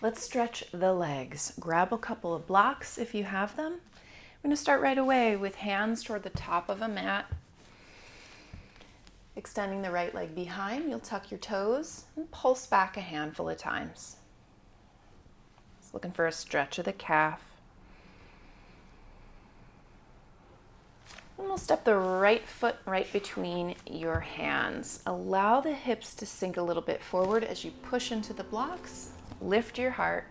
Let's stretch the legs. Grab a couple of blocks if you have them. We're going to start right away with hands toward the top of a mat. Extending the right leg behind, you'll tuck your toes and pulse back a handful of times. Just looking for a stretch of the calf. And we'll step the right foot right between your hands. Allow the hips to sink a little bit forward as you push into the blocks. Lift your heart.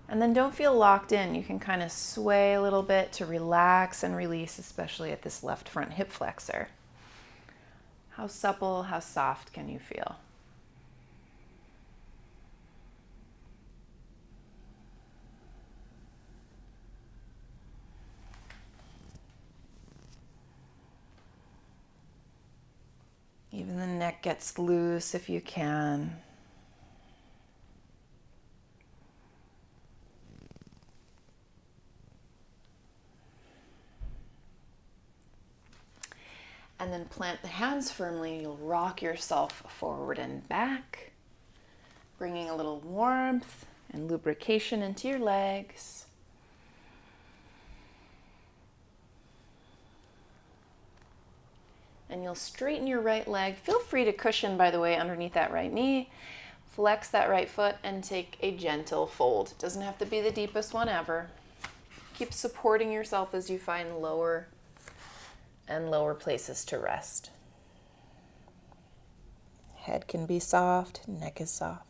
And then don't feel locked in. You can kind of sway a little bit to relax and release, especially at this left front hip flexor. How supple, how soft can you feel? Even the neck gets loose if you can. And then plant the hands firmly. You'll rock yourself forward and back, bringing a little warmth and lubrication into your legs. And you'll straighten your right leg. Feel free to cushion, by the way, underneath that right knee. Flex that right foot and take a gentle fold. It doesn't have to be the deepest one ever. Keep supporting yourself as you find lower and lower places to rest. Head can be soft, neck is soft.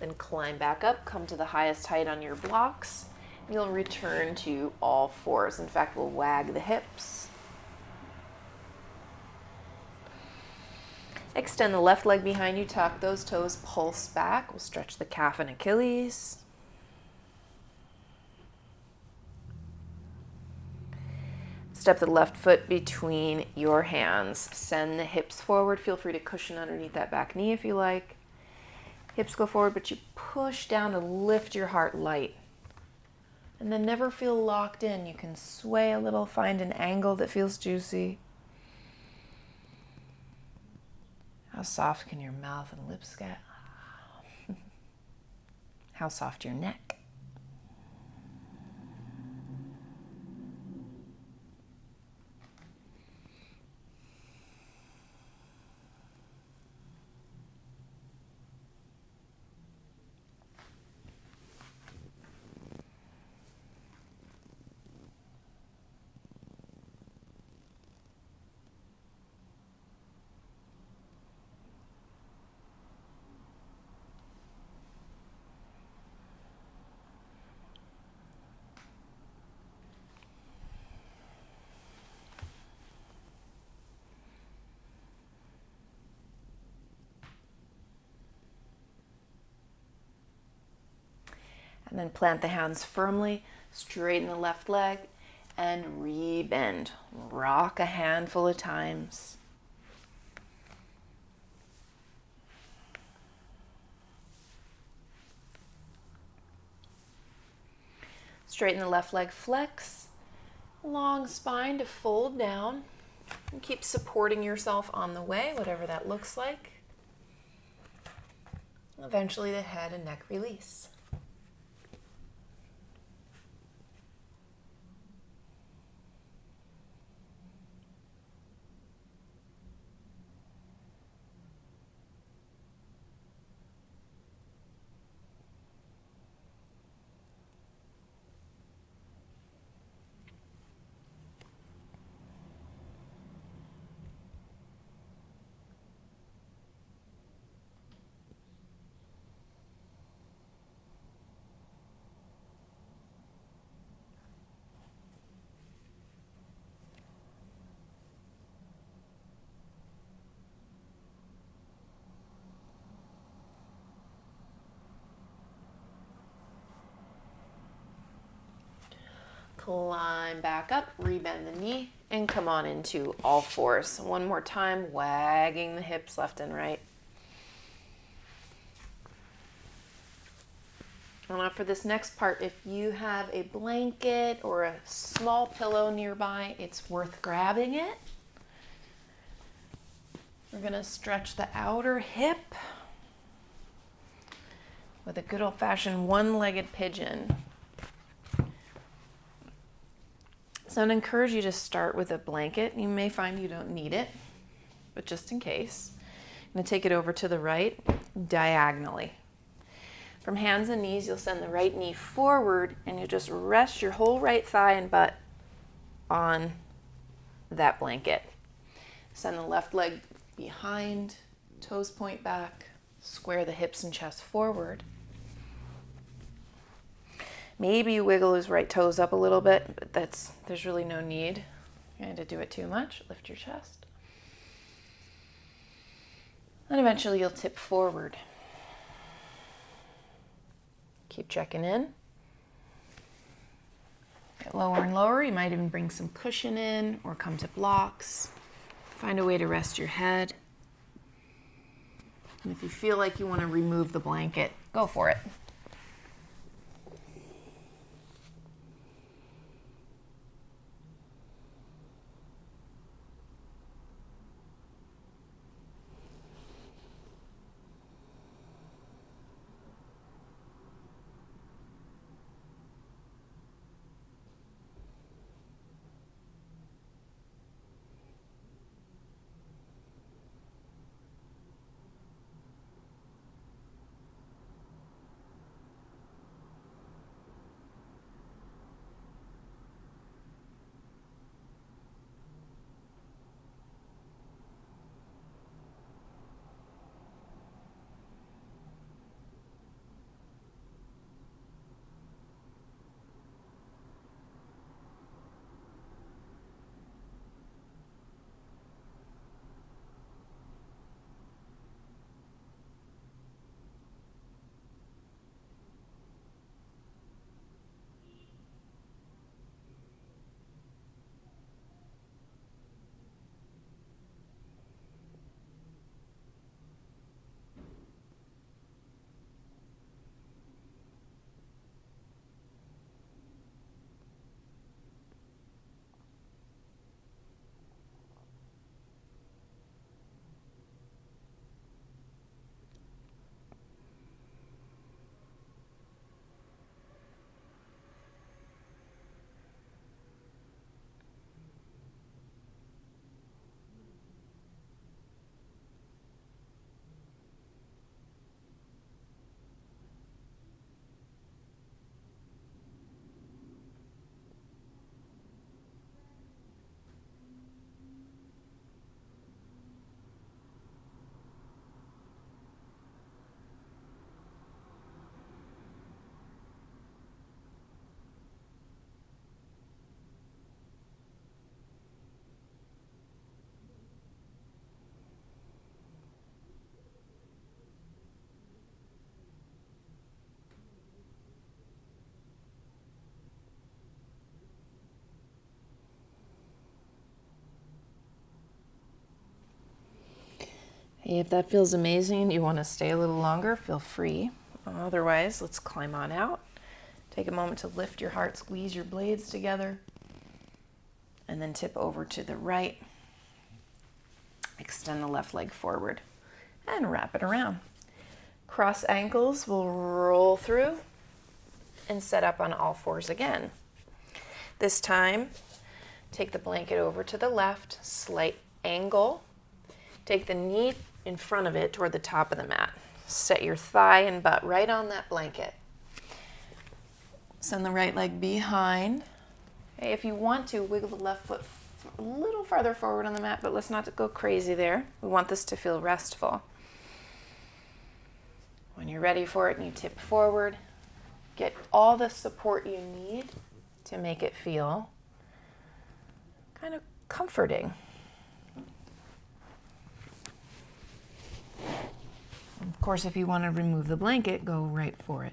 Then climb back up, come to the highest height on your blocks. You'll return to all fours. In fact, we'll wag the hips. Extend the left leg behind you, tuck those toes, pulse back. We'll stretch the calf and Achilles. Step the left foot between your hands. Send the hips forward. Feel free to cushion underneath that back knee if you like. Hips go forward, but you push down to lift your heart light. And then never feel locked in. You can sway a little, find an angle that feels juicy. How soft can your mouth and lips get? How soft your neck? And then plant the hands firmly, straighten the left leg, and re-bend. Rock a handful of times. Straighten the left leg, flex. Long spine to fold down. And keep supporting yourself on the way, whatever that looks like. Eventually the head and neck release. Climb back up, rebend the knee, and come on into all fours. One more time, wagging the hips left and right. And now for this next part, if you have a blanket or a small pillow nearby, it's worth grabbing it. We're going to stretch the outer hip with a good old-fashioned one-legged pigeon. So I'd encourage you to start with a blanket. You may find you don't need it, but just in case. I'm going to take it over to the right diagonally. From hands and knees, you'll send the right knee forward and you just rest your whole right thigh and butt on that blanket. Send the left leg behind, toes point back, square the hips and chest forward. Maybe you wiggle his right toes up a little bit, but there's really no need to do it too much. Lift your chest. And eventually you'll tip forward. Keep checking in. Get lower and lower. You might even bring some cushion in or come to blocks. Find a way to rest your head. And if you feel like you want to remove the blanket, go for it. If that feels amazing, you want to stay a little longer, feel free. Otherwise, let's climb on out. Take a moment to lift your heart, squeeze your blades together, and then tip over to the right. Extend the left leg forward and wrap it around. Cross ankles, we'll roll through and set up on all fours again. This time, take the blanket over to the left, slight angle. Take the knee in front of it toward the top of the mat. Set your thigh and butt right on that blanket. Send the right leg behind. Okay, if you want to, wiggle the left foot a little farther forward on the mat, but let's not go crazy there. We want this to feel restful. When you're ready for it and you tip forward, get all the support you need to make it feel kind of comforting. Of course, if you want to remove the blanket, go right for it.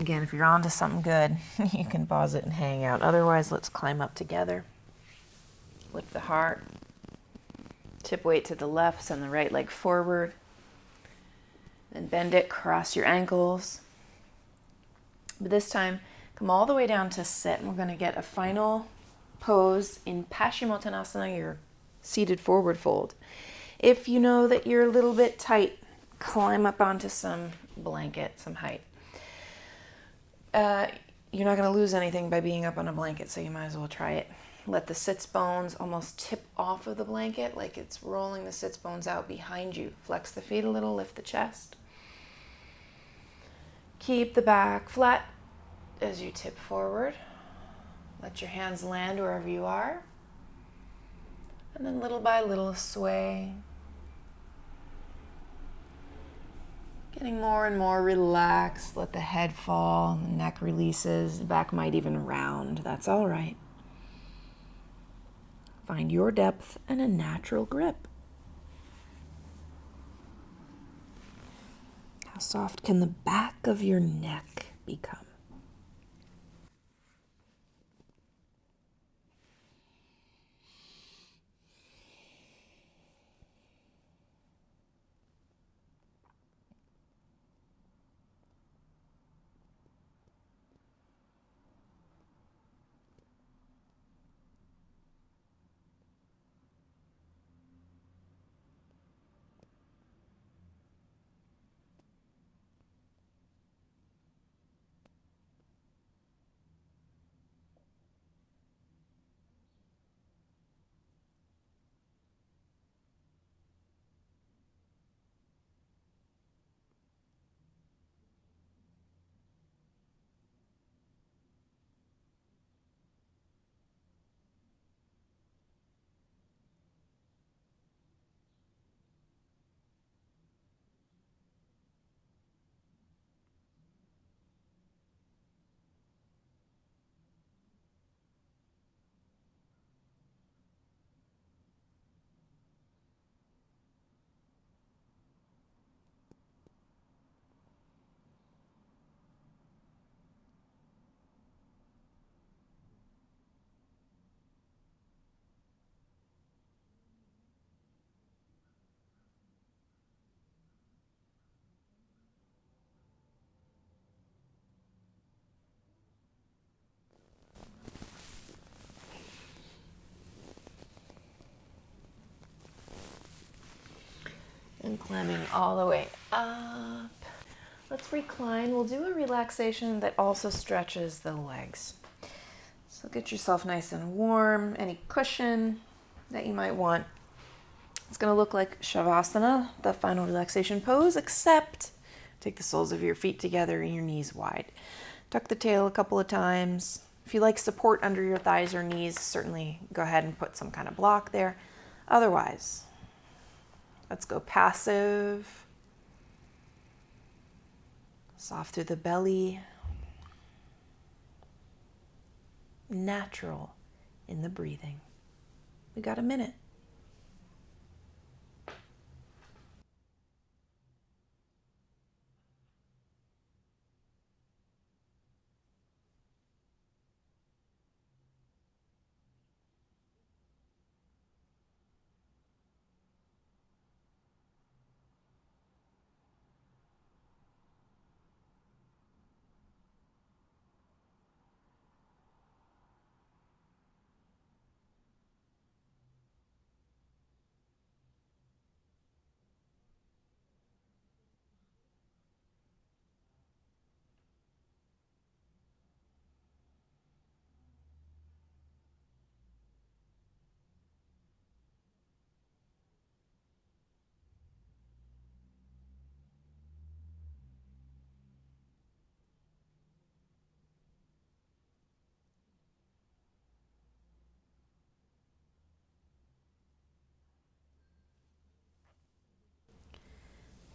Again, if you're onto something good, you can pause it and hang out. Otherwise, let's climb up together. Lift the heart. Tip weight to the left, send the right leg forward. Then bend it, cross your ankles. But this time, come all the way down to sit. And we're going to get a final pose in Paschimottanasana, your seated forward fold. If you know that you're a little bit tight, climb up onto some blanket, some height. You're not going to lose anything by being up on a blanket, so you might as well try it. Let the sits bones almost tip off of the blanket, like it's rolling the sits bones out behind you. Flex the feet a little, lift the chest. Keep the back flat as you tip forward. Let your hands land wherever you are. And then little by little sway. Getting more and more relaxed. Let the head fall, the neck releases, the back might even round. That's all right. Find your depth and a natural grip. How soft can the back of your neck become? And climbing all the way up. Let's recline. We'll do a relaxation that also stretches the legs. So get yourself nice and warm. Any cushion that you might want. It's going to look like Shavasana, the final relaxation pose, except take the soles of your feet together and your knees wide. Tuck the tail a couple of times. If you like support under your thighs or knees, certainly go ahead and put some kind of block there. Otherwise, let's go passive. Soft through the belly. Natural in the breathing. We got a minute.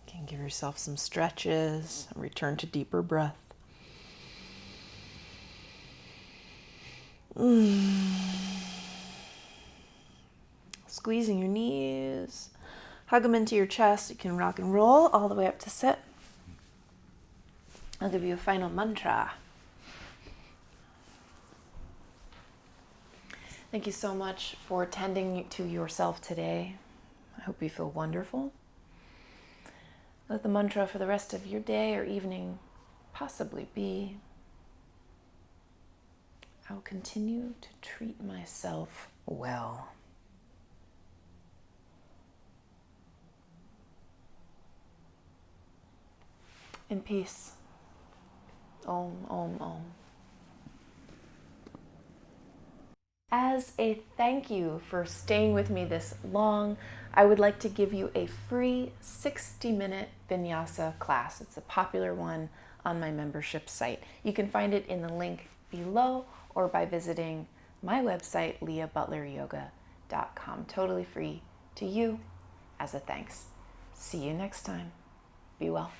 You can give yourself some stretches and return to deeper breath. Squeezing your knees, hug them into your chest. You can rock and roll all the way up to sit. I'll give you a final mantra. Thank you so much for tending to yourself today. I hope you feel wonderful. Let the mantra for the rest of your day or evening possibly be, I will continue to treat myself well. In peace. Om, om, om. As a thank you for staying with me this long, I would like to give you a free 60-minute vinyasa class. It's a popular one on my membership site. You can find it in the link below or by visiting my website, leighabutleryoga.com. Totally free to you as a thanks. See you next time. Be well.